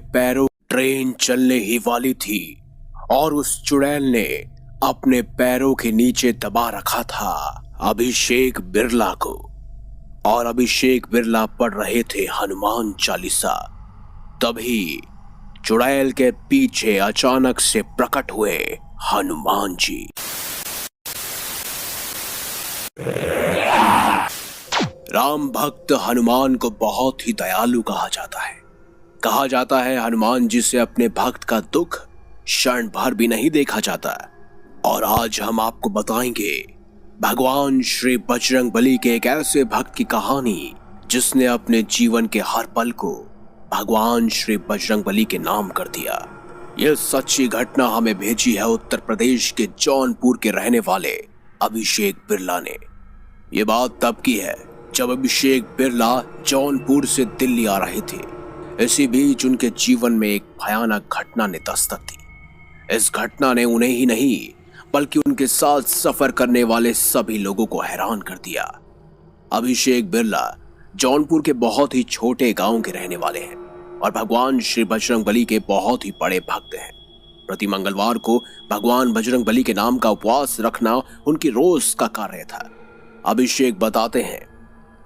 पैरों ट्रेन चलने ही वाली थी और उस चुड़ैल ने अपने पैरों के नीचे दबा रखा था अभिषेक बिरला को। और अभिषेक बिरला पढ़ रहे थे हनुमान चालीसा। तभी चुड़ैल के पीछे अचानक से प्रकट हुए हनुमान जी। राम भक्त हनुमान को बहुत ही दयालु कहा जाता है। कहा जाता है हनुमान जी से अपने भक्त का दुख क्षण भर भी नहीं देखा जाता। और आज हम आपको बताएंगे भगवान श्री बजरंगबली के एक ऐसे भक्त की कहानी जिसने अपने जीवन के हर पल को भगवान श्री बजरंगबली के नाम कर दिया। यह सच्ची घटना हमें भेजी है उत्तर प्रदेश के जौनपुर के रहने वाले अभिषेक बिरला ने। ये बात तब की है जब अभिषेक बिरला जौनपुर से दिल्ली आ रहे थे। इसी बीच उनके जीवन में एक भयानक घटना ने दस्तक दी। इस घटना ने उन्हें ही नहीं बल्कि उनके साथ सफर करने वाले सभी लोगों को हैरान कर दिया। अभिषेक बिरला जौनपुर के बहुत ही छोटे गांव के रहने वाले हैं और भगवान श्री बजरंगबली के बहुत ही बड़े भक्त हैं। प्रति मंगलवार को भगवान बजरंगबली के नाम का उपवास रखना उनकी रोज का कार्य था। अभिषेक बताते हैं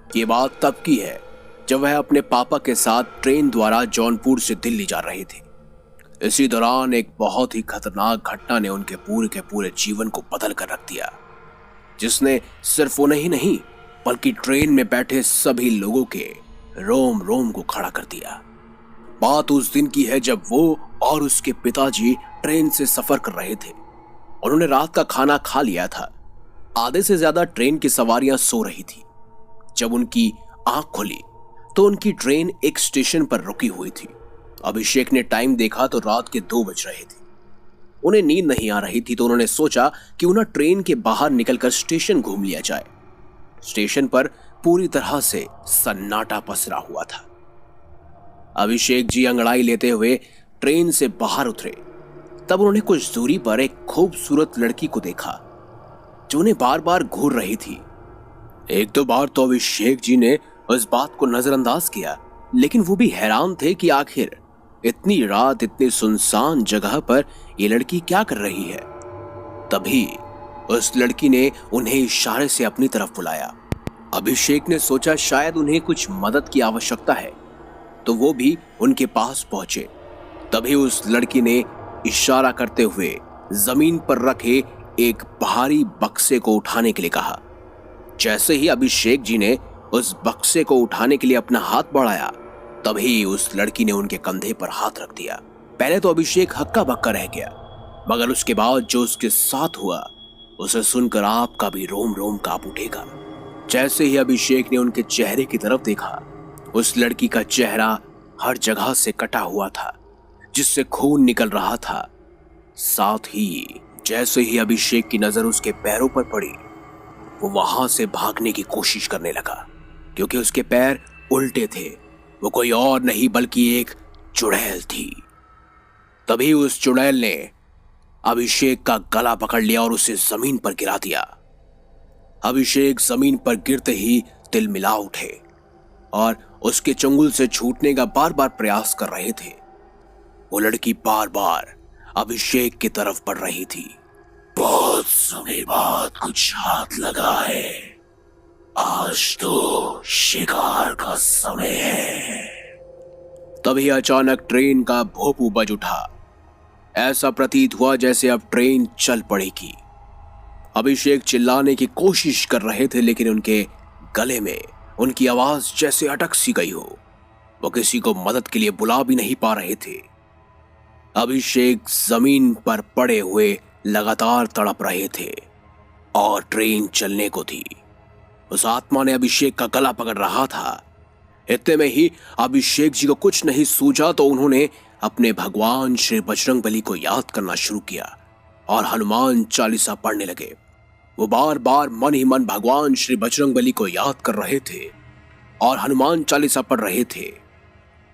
कि ये बात तब की है जब वह अपने पापा के साथ ट्रेन द्वारा जौनपुर से दिल्ली जा रहे थे। इसी दौरान एक बहुत ही खतरनाक घटना ने उनके पूरे के पूरे जीवन को बदल कर रख दिया, जिसने सिर्फ उन्हें ही नहीं बल्कि ट्रेन में बैठे सभी लोगों के रोम रोम को खड़ा कर दिया। बात उस दिन की है जब वो और उसके पिताजी ट्रेन से सफर कर रहे थे। उन्होंने रात का खाना खा लिया था। आधे से ज्यादा ट्रेन की सवारियां सो रही थी। जब उनकी आंख खुली तो उनकी ट्रेन एक स्टेशन पर रुकी हुई थी। अभिषेक ने टाइम देखा तो रात के 2 बज रहे थे। उन्हें नींद नहीं आ रही थी तो उन्होंने सोचा कि उन्हें ट्रेन के बाहर निकलकर स्टेशन घूम लिया जाए। स्टेशन पर पूरी तरह से सन्नाटा पसरा हुआ था। अभिषेक जी अंगड़ाई लेते हुए ट्रेन से बाहर उतरे। तब उन्होंने कुछ दूरी पर एक खूबसूरत लड़की को देखा जो उन्हें बार बार घूर रही थी। एक दो बार तो अभिषेक जी ने उस बात को नजरअंदाज किया, लेकिन वो भी हैरान थे कि आखिर इतनी रात इतनी सुनसान जगह पर ये लड़की क्या कर रही है। तभी उस लड़की ने उन्हें इशारे से अपनी तरफ बुलाया। अभिषेक ने सोचा शायद उन्हें कुछ मदद की आवश्यकता है, तो वो भी उनके पास पहुंचे। तभी उस लड़की ने इशारा करते हुए जमीन पर रखे एक भारी बक्से को उठाने के लिए कहा। जैसे ही अभिषेक जी ने उस बक्से को उठाने के लिए अपना हाथ बढ़ाया, तभी उस लड़की ने उनके कंधे पर हाथ रख दिया। पहले तो अभिषेक हक्का बक्का रह गया, मगर उसके बाद जो उसके साथ हुआ उसे सुनकर आपका भी रोम रोम कांप उठेगा। जैसे ही अभिषेक ने उनके चेहरे की तरफ देखा, उस लड़की का चेहरा हर जगह से कटा हुआ था, जिससे खून निकल रहा था। साथ ही जैसे ही अभिषेक की नजर उसके पैरों पर पड़ी, वो वहां से भागने की कोशिश करने लगा, क्योंकि उसके पैर उल्टे थे। वो कोई और नहीं बल्कि एक चुड़ैल थी। तभी उस चुड़ैल ने अभिषेक का गला पकड़ लिया और उसे जमीन पर गिरा दिया। अभिषेक जमीन पर गिरते ही तिलमिला उठे और उसके चंगुल से छूटने का बार बार प्रयास कर रहे थे। वो लड़की बार बार अभिषेक की तरफ बढ़ रही थी। बहुत समय बाद कुछ हाथ लगा है, आज तो शिकार का समय है। तभी अचानक ट्रेन का भोंपू बज उठा। ऐसा प्रतीत हुआ जैसे अब ट्रेन चल पड़ेगी। अभिषेक चिल्लाने की कोशिश कर रहे थे, लेकिन उनके गले में उनकी आवाज जैसे अटक सी गई हो। वो किसी को मदद के लिए बुला भी नहीं पा रहे थे। अभिषेक जमीन पर पड़े हुए लगातार तड़प रहे थे और ट्रेन चलने को थी। उस आत्मा ने अभिषेक का गला पकड़ रहा था। इतने में ही अभिषेक जी को कुछ नहीं सूझा तो उन्होंने अपने भगवान श्री बजरंगबली को याद करना शुरू किया और हनुमान चालीसा पढ़ने लगे। वो बार बार मन ही मन भगवान श्री बजरंगबली को याद कर रहे थे और हनुमान चालीसा पढ़ रहे थे।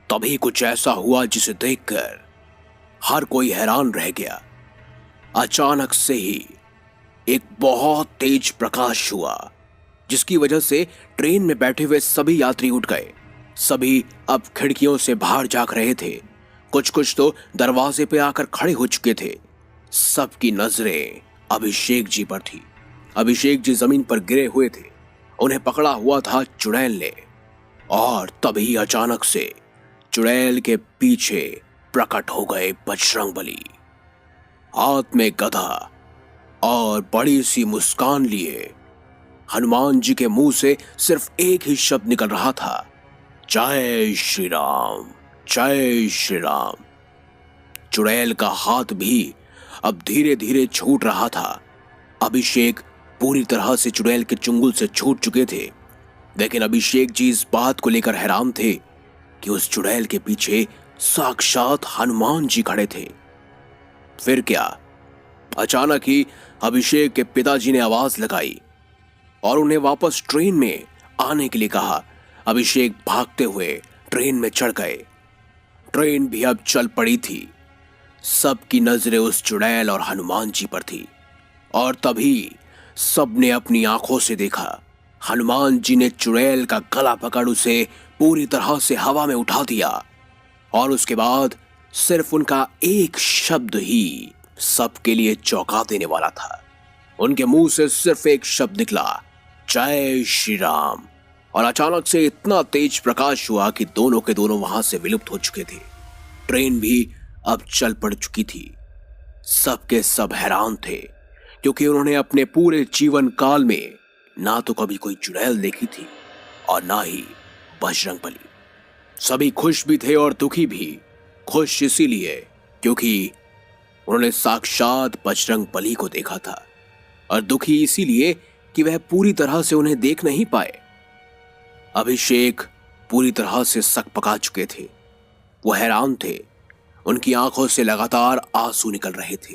तभी कुछ ऐसा हुआ जिसे देखकर हर कोई हैरान रह गया। अचानक से ही एक बहुत तेज प्रकाश हुआ, जिसकी वजह से ट्रेन में बैठे हुए सभी यात्री उठ गए। सभी अब खिड़कियों से बाहर झांक रहे थे। कुछ कुछ तो दरवाजे पे आकर खड़े हो चुके थे। सबकी नजरें अभिषेक जी पर थी। अभिषेक जी जमीन पर गिरे हुए थे। उन्हें पकड़ा हुआ था चुड़ैल ने। और तभी अचानक से चुड़ैल के पीछे प्रकट हो गए बजरंगबली, हाथ में गदा और बड़ी सी मुस्कान लिए। हनुमान जी के मुंह से सिर्फ एक ही शब्द निकल रहा था, जय श्री राम, जय श्री राम। चुड़ैल का हाथ भी अब धीरे धीरे छूट रहा था। अभिषेक पूरी तरह से चुड़ैल के चुंगल से छूट चुके थे, लेकिन अभिषेक जी इस बात को लेकर हैरान थे कि उस चुड़ैल के पीछे साक्षात हनुमान जी खड़े थे। फिर क्या, अचानक ही अभिषेक के पिताजी ने आवाज लगाई और उन्हें वापस ट्रेन में आने के लिए कहा। अभिषेक भागते हुए ट्रेन में चढ़ गए। ट्रेन भी अब चल पड़ी थी। सबकी नजरें उस चुड़ैल और हनुमान जी पर थी। और तभी सबने अपनी आंखों से देखा, हनुमान जी ने चुड़ैल का गला पकड़ उसे पूरी तरह से हवा में उठा दिया। और उसके बाद सिर्फ उनका एक शब्द ही सबके लिए चौंका देने वाला था। उनके मुंह से सिर्फ एक शब्द निकला, जय श्री राम। और अचानक से इतना तेज प्रकाश हुआ कि दोनों के दोनों वहां से विलुप्त हो चुके थे। ट्रेन भी अब चल पड़ चुकी थी। सबके सब हैरान थे, क्योंकि उन्होंने अपने पूरे जीवन काल में ना तो कभी कोई चुड़ैल देखी थी और ना ही बजरंगबली। सभी खुश भी थे और दुखी भी। खुश इसीलिए क्योंकि उन्होंने साक्षात बजरंगबली को देखा था, और दुखी इसीलिए कि वह पूरी तरह से उन्हें देख नहीं पाए। अभिषेक पूरी तरह से सकपका चुके थे। वो हैरान थे। उनकी आंखों से लगातार आंसू निकल रहे थे,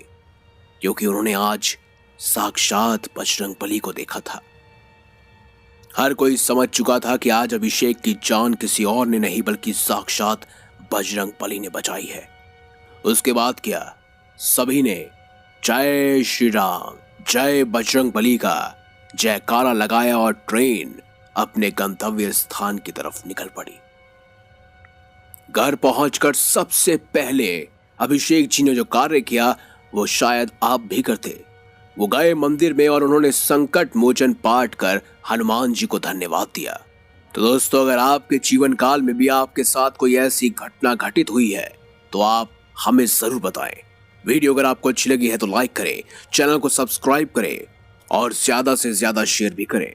क्योंकि उन्होंने आज साक्षात बजरंगबली को देखा था। हर कोई समझ चुका था कि आज अभिषेक की जान किसी और ने नहीं बल्कि साक्षात बजरंगबली ने बचाई है। उसके बाद क्या, सभी ने जय श्री राम, जय बजरंगबली का जयकारा लगाया और ट्रेन अपने गंतव्य स्थान की तरफ निकल पड़ी। घर पहुंचकर सबसे पहले अभिषेक जी ने जो कार्य किया वो शायद आप भी करते। वो गए मंदिर में और उन्होंने संकट मोचन पाठ कर हनुमान जी को धन्यवाद दिया। तो दोस्तों, अगर आपके जीवन काल में भी आपके साथ कोई ऐसी घटना घटित हुई है तो आप हमें जरूर बताएं। वीडियो अगर आपको अच्छी लगी है तो लाइक करें, चैनल को सब्सक्राइब करें और ज्यादा से ज्यादा शेयर भी करें।